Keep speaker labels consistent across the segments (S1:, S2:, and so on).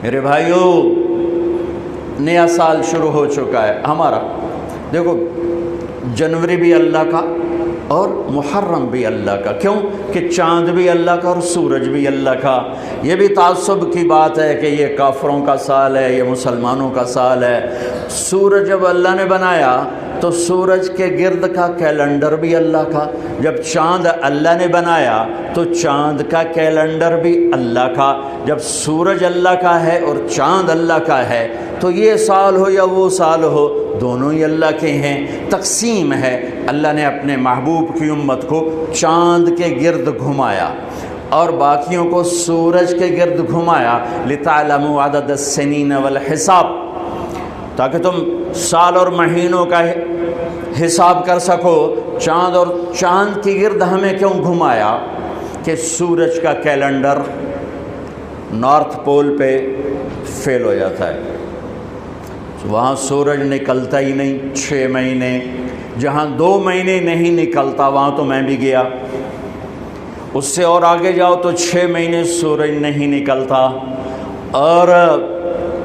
S1: میرے بھائیوں، نیا سال شروع ہو چکا ہے ہمارا۔ دیکھو، جنوری بھی اللہ کا اور محرم بھی اللہ کا۔ کیوں کہ چاند بھی اللہ کا اور سورج بھی اللہ کا۔ یہ بھی تعصب کی بات ہے کہ یہ کافروں کا سال ہے، یہ مسلمانوں کا سال ہے۔ سورج جب اللہ نے بنایا تو سورج کے گرد کا کیلنڈر بھی اللہ کا، جب چاند اللہ نے بنایا تو چاند کا کیلنڈر بھی اللہ کا۔ جب سورج اللہ کا ہے اور چاند اللہ کا ہے تو یہ سال ہو یا وہ سال ہو، دونوں ہی اللہ کے ہیں۔ تقسیم ہے، اللہ نے اپنے محبوب کی امت کو چاند کے گرد گھمایا اور باقیوں کو سورج کے گرد گھمایا، لِتَعْلَمُوا عَدَدَ السِّنِينَ وَالْحِسَابَ، تاکہ تم سال اور مہینوں کا حساب کر سکو۔ چاند کی گرد ہمیں کیوں گھمایا؟ کہ سورج کا کیلنڈر نارتھ پول پہ فیل ہو جاتا ہے، وہاں سورج نکلتا ہی نہیں 6 مہینے۔ جہاں 2 مہینے نہیں نکلتا وہاں تو میں بھی گیا، اس سے اور آگے جاؤ تو 6 مہینے سورج نہیں نکلتا اور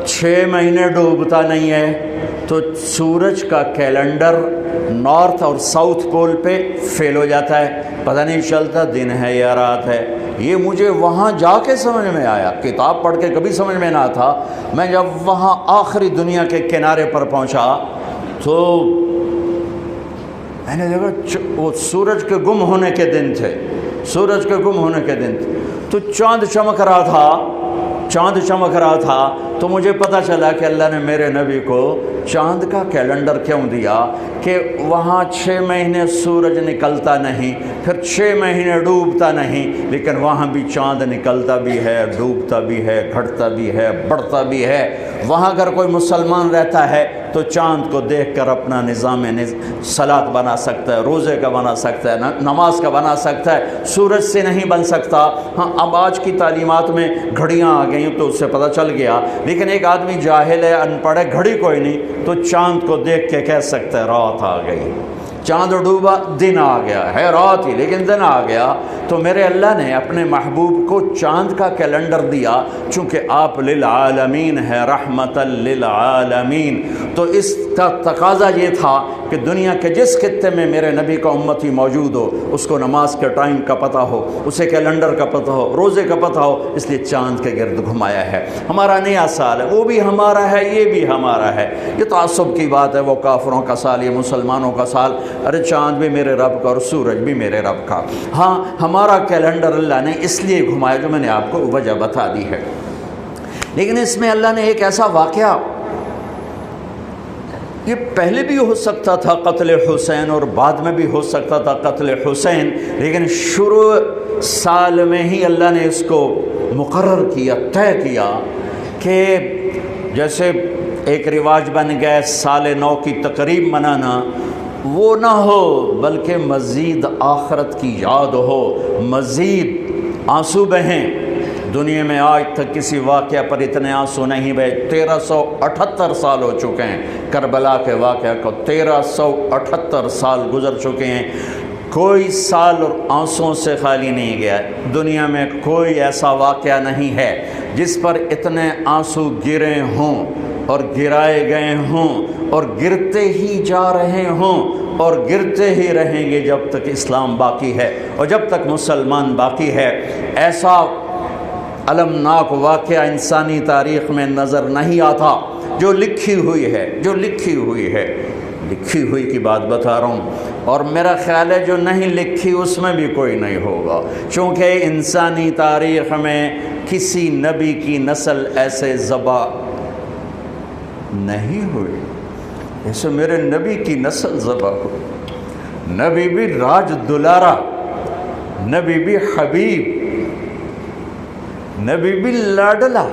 S1: 6 مہینے ڈوبتا نہیں ہے، تو سورج کا کیلنڈر نارتھ اور ساؤتھ پول پہ فیل ہو جاتا ہے، پتہ نہیں چلتا دن ہے یا رات ہے۔ یہ مجھے وہاں جا کے سمجھ میں آیا، کتاب پڑھ کے کبھی سمجھ میں نہ تھا۔ میں جب وہاں آخری دنیا کے کنارے پر پہنچا تو میں نے دیکھا وہ سورج کے گم ہونے کے دن تھے، سورج کے گم ہونے کے دن تھے، تو چاند چمک رہا تھا، تو مجھے پتہ چلا کہ اللہ نے میرے نبی کو چاند کا کیلنڈر کیوں دیا، کہ وہاں 6 مہینے سورج نکلتا نہیں، پھر 6 مہینے ڈوبتا نہیں، لیکن وہاں بھی چاند نکلتا بھی ہے، ڈوبتا بھی ہے، گھٹتا بھی ہے، بڑھتا بھی ہے۔ وہاں اگر کوئی مسلمان رہتا ہے تو چاند کو دیکھ کر اپنا نظام صلاۃ بنا سکتا ہے، روزے کا بنا سکتا ہے، نماز کا بنا سکتا ہے، سورج سے نہیں بن سکتا۔ ہاں، اب آج کی تعلیمات میں گھڑیاں آ گئیں تو اس سے پتہ چل گیا، لیکن ایک آدمی جاہل ہے، ان پڑھ ہے، گھڑی کوئی نہیں، تو چاند کو دیکھ کے کہہ سکتا ہے رات آ گئی، چاند ڈوبا، دن آ گیا ہے، رات ہی لیکن دن آ گیا۔ تو میرے اللہ نے اپنے محبوب کو چاند کا کیلنڈر دیا، چونکہ آپ للعالمین ہے، رحمت للعالمین۔ تو اس کا تقاضا یہ تھا کہ دنیا کے جس خطے میں میرے نبی کا امتی موجود ہو، اس کو نماز کے ٹائم کا پتہ ہو، اسے کیلنڈر کا پتہ ہو، روزے کا پتہ ہو، اس لیے چاند کے گرد گھمایا ہے۔ ہمارا نیا سال ہے، وہ بھی ہمارا ہے، یہ بھی ہمارا ہے۔ یہ تعصب کی بات ہے، وہ کافروں کا سال، یہ مسلمانوں کا سال۔ ارے چاند بھی میرے رب کا اور سورج بھی میرے رب کا۔ ہاں، ہمارا کیلنڈر اللہ نے اس لیے گھمایا جو میں نے آپ کو وجہ بتا دی ہے، لیکن اس میں اللہ نے ایک ایسا واقعہ، یہ پہلے بھی ہو سکتا تھا قتل حسین اور بعد میں بھی ہو سکتا تھا قتل حسین، لیکن شروع سال میں ہی اللہ نے اس کو مقرر کیا، طے کیا کہ جیسے ایک رواج بن گیا سال نو کی تقریب منانا، وہ نہ ہو بلکہ مزید آخرت کی یاد ہو، مزید آنسو بہیں۔ دنیا میں آج تک کسی واقعہ پر اتنے آنسو نہیں بہے۔ 1378 سال ہو چکے ہیں کربلا کے واقعہ کو، 1378 سال گزر چکے ہیں، کوئی سال اور آنسوؤں سے خالی نہیں گیا۔ دنیا میں کوئی ایسا واقعہ نہیں ہے جس پر اتنے آنسو گرے ہوں اور گرائے گئے ہوں اور گرتے ہی جا رہے ہوں اور گرتے ہی رہیں گے جب تک اسلام باقی ہے اور جب تک مسلمان باقی ہے۔ ایسا المناک واقعہ انسانی تاریخ میں نظر نہیں آتا جو لکھی ہوئی ہے، جو لکھی ہوئی ہے، لکھی ہوئی کی بات بتا رہا ہوں، اور میرا خیال ہے جو نہیں لکھی اس میں بھی کوئی نہیں ہوگا، چونکہ انسانی تاریخ میں کسی نبی کی نسل ایسے ذبح نہیں ہوئی جیسے میرے نبی کی نسل ذبح ہوئی۔ نبی بھی راج دلارا، نبی بھی حبیب، نبی بھی لاڈلا۔